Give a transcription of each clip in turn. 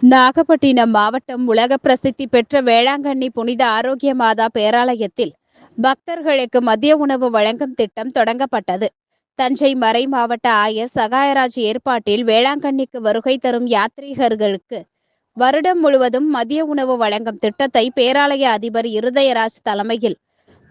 நாகப்பட்டினம் மாவட்டம் உலக பிரசித்தி பெற்ற வேளாங்கண்ணி புனித ஆரோக்கிய மாதா பேராலயத்தில் பக்தர்களுக்கு மதிய உணவு வழங்கும் திட்டம் தொடங்கப்பட்டது. தஞ்சை மறை மாவட்ட ஆயர் சகாயராஜ் ஏற்பாட்டில் வேளாங்கண்ணிக்கு வருகை தரும் யாத்ரீகர்களுக்கு வருடம் முழுவதும் மதிய உணவு வழங்கும் திட்டத்தை பேராலய அதிபர் இருதயராஜ் தலைமையில்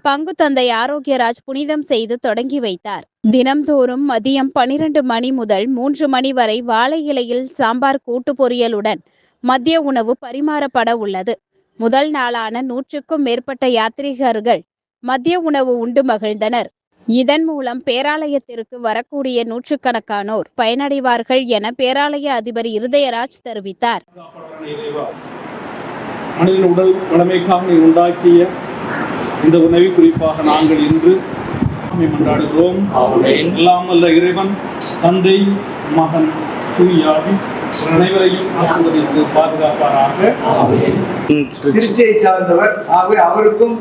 பங்கு தந்தை ஆரோக்கியராஜ் புனிதம் செய்து தொடங்கி வைத்தார். தினம்தோறும் மதியம் 12 மணி முதல் 3 மணி வரை வாழை இலையில் சாம்பார் கூட்டு பொரியலுடன் மதிய உணவு பரிமாறப்பட உள்ளது. முதல் நாளான 100க்கும் மேற்பட்ட யாத்ரீகர்கள் மதிய உணவு உண்டு மகிழ்ந்தனர். இதன் மூலம் பேராலயத்திற்கு வரக்கூடிய நூற்றுக்கணக்கானோர் பயனடைவார்கள் என பேராலய அதிபர் இருதயராஜ் தெரிவித்தார். மனிதன் உடல் வளமைக்காக உண்டாக்கிய இந்த உணவை குறிப்பாக நாங்கள் இன்று மன்றாடுகிறோம். எல்லாம் வல்ல இறைவன் தந்தை மகன் தூயாவி அனைவரையும் ஆசீர்வதித்து பாதுகாப்பாராக. திருச்சியை சார்ந்தவர் ஆகவே அவருக்கும்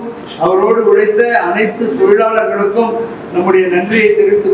அவரோடு உழைத்த அனைத்து தொழிலாளர்களுக்கும் நம்முடைய நன்றியை தெரிவித்து